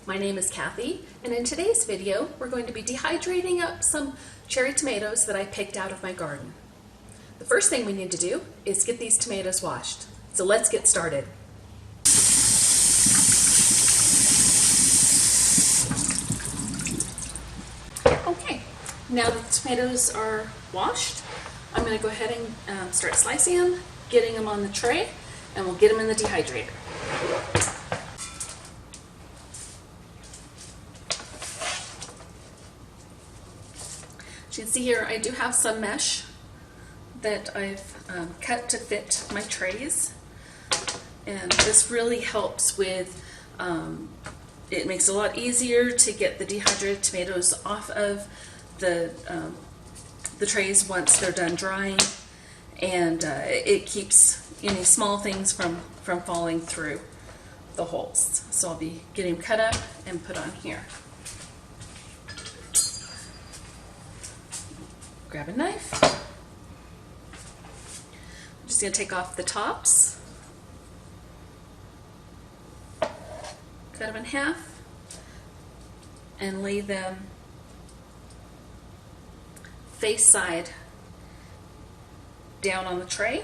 My name is Kathy, and in today's video, we're going to be dehydrating up some cherry tomatoes that I picked out of my garden. The first thing we need to do is get these tomatoes washed. So let's get started. Okay, now that the tomatoes are washed, I'm going to go ahead and start slicing them, getting them on the tray, and we'll get them in the dehydrator. As you can see here, I do have some mesh that I've cut to fit my trays, and this really helps with, it makes it a lot easier to get the dehydrated tomatoes off of the trays once they're done drying, and it keeps any small things from falling through the holes. So I'll be getting them cut up and put on here. Grab a knife. I'm just going to take off the tops, cut them in half, and lay them face side down on the tray.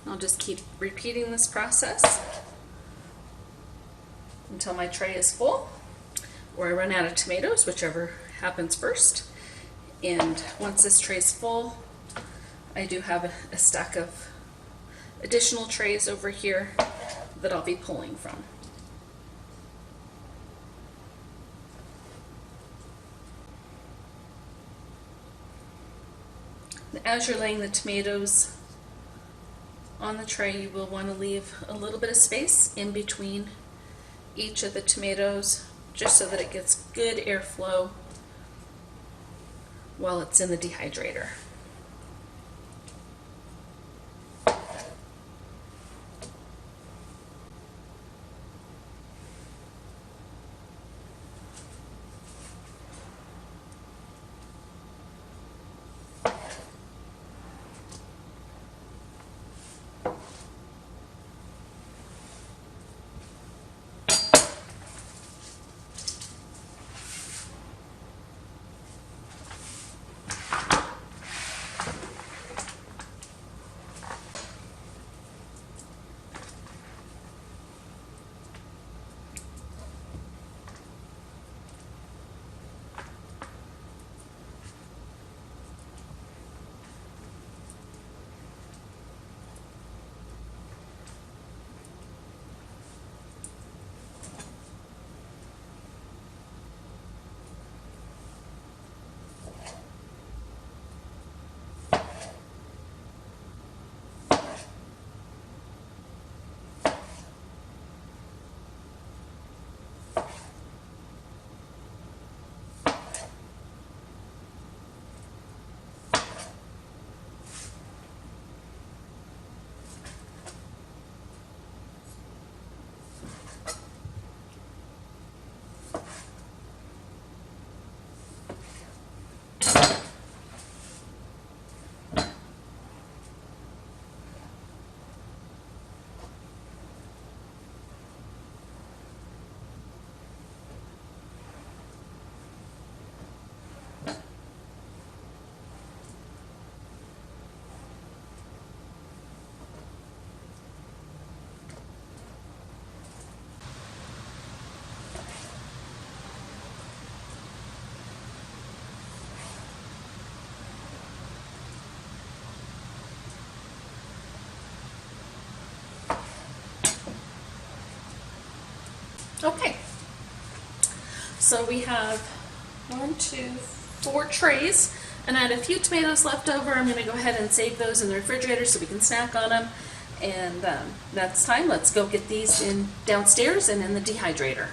I'll just keep repeating this process until my tray is full, or I run out of tomatoes, whichever happens first. And once this tray is full, I do have a stack of additional trays over here that I'll be pulling from. As you're laying the tomatoes on the tray, you will want to leave a little bit of space in between each of the tomatoes, just so that it gets good airflow while it's in the dehydrator. Okay, so we have 4 trays, and I had a few tomatoes left over. I'm going to go ahead and save those in the refrigerator so we can snack on them. And that's time. Let's go get these in downstairs and in the dehydrator.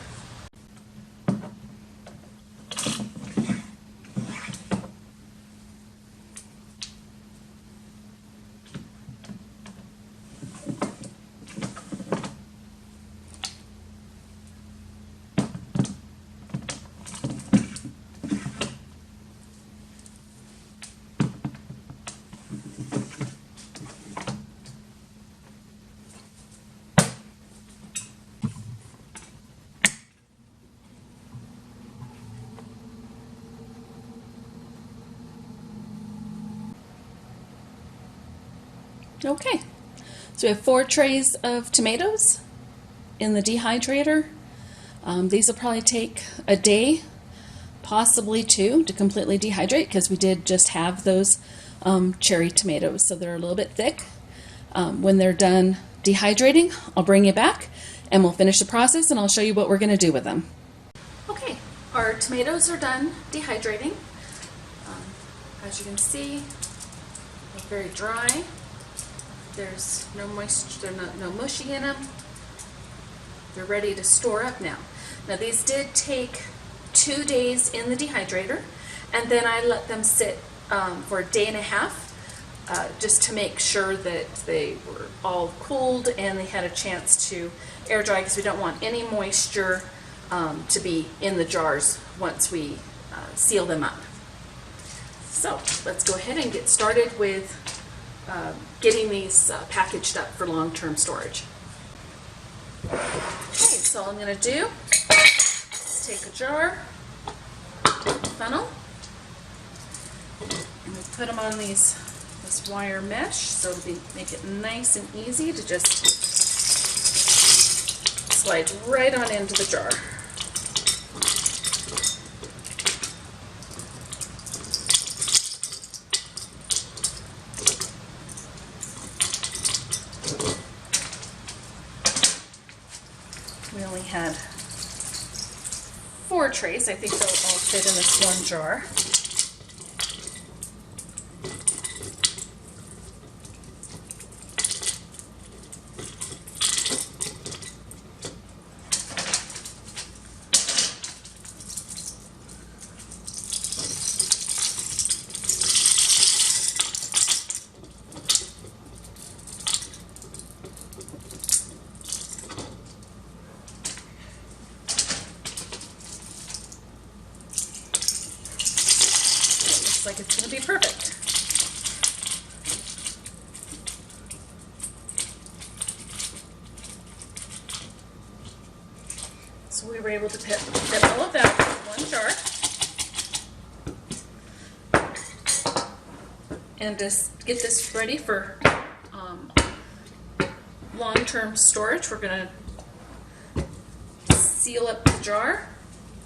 Okay, so we have 4 trays of tomatoes in the dehydrator. These will probably take a day, possibly 2, to completely dehydrate because we did just have those cherry tomatoes, so they're a little bit thick. When they're done dehydrating, I'll bring you back and we'll finish the process and I'll show you what we're going to do with them. Okay, our tomatoes are done dehydrating. As you can see, they're very dry. There's no moisture, no mushy in them. They're ready to store up now. Now these did take 2 days in the dehydrator, and then I let them sit for a day and a half just to make sure that they were all cooled and they had a chance to air dry, because we don't want any moisture to be in the jars once we seal them up. So let's go ahead and get started with getting these packaged up for long-term storage. Okay, so all I'm going to do is take a jar, funnel, and we put them on this wire mesh, so it'll make it nice and easy to just slide right on into the jar. We only had 4 trays. I think they'll all fit in this one jar. Like it's going to be perfect. So we were able to fit all of that in one jar. And just get this ready for long-term storage. We're going to seal up the jar.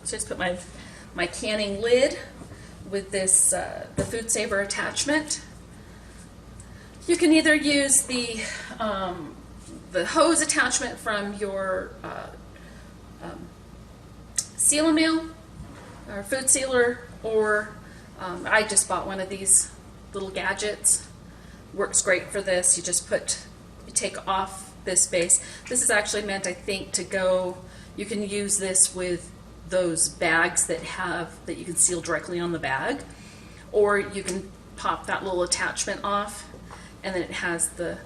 So just put my canning lid with this the food saver attachment. You can either use the hose attachment from your seal-a-meal or food sealer, or I just bought one of these little gadgets. Works great for this. You take off this base. This is actually meant, I think, to go. You can use this with those bags that you can seal directly on the bag, or you can pop that little attachment off, and then it has the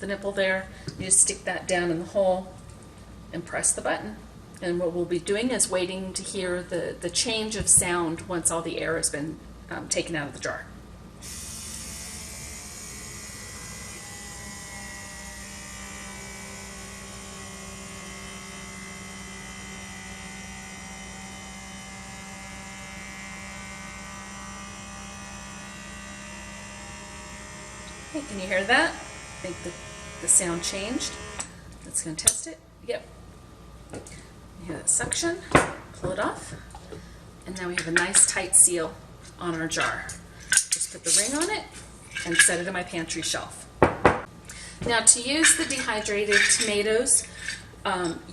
nipple there. You just stick that down in the hole and press the button. And what we'll be doing is waiting to hear the change of sound once all the air has been taken out of the jar. Okay, can you hear that? I think the sound changed. Let's go test it. Yep. You hear that suction, pull it off, and now we have a nice tight seal on our jar. Just put the ring on it and set it in my pantry shelf. Now to use the dehydrated tomatoes,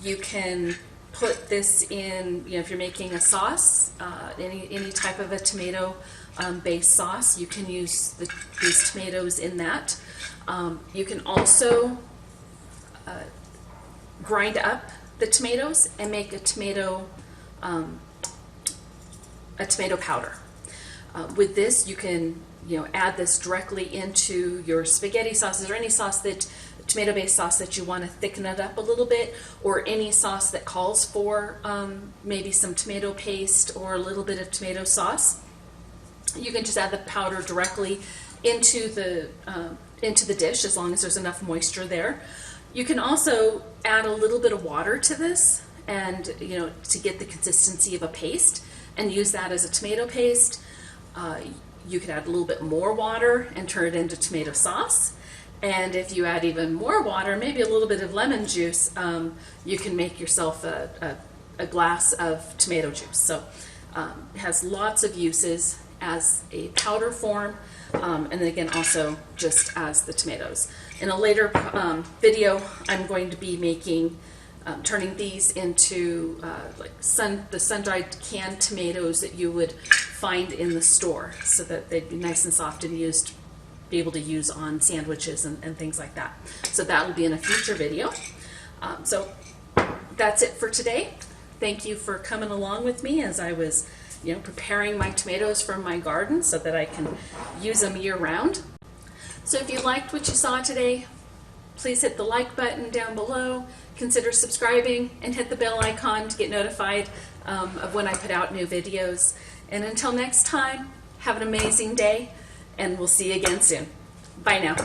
you can put this in, if you're making a sauce, any type of a tomato based sauce, you can use these tomatoes in that. You can also grind up the tomatoes and make a tomato powder. With this, you can add this directly into your spaghetti sauces, or any sauce tomato-based sauce that you want to thicken it up a little bit, or any sauce that calls for maybe some tomato paste or a little bit of tomato sauce. You can just add the powder directly into the dish, as long as there's enough moisture there. You can also add a little bit of water to this, and to get the consistency of a paste, and use that as a tomato paste. You could add a little bit more water and turn it into tomato sauce, And if you add even more water, maybe a little bit of lemon juice, you can make yourself a glass of tomato juice. So it has lots of uses as a powder form, and then again also just as the tomatoes. In a later video, I'm going to be making, turning these into like the sun-dried canned tomatoes that you would find in the store, so that they'd be nice and soft and be able to use on sandwiches and things like that. So that will be in a future video. So that's it for today. Thank you for coming along with me as I was, preparing my tomatoes from my garden so that I can use them year round. So if you liked what you saw today, please hit the like button down below, consider subscribing, and hit the bell icon to get notified of when I put out new videos. And until next time, have an amazing day, and we'll see you again soon. Bye now.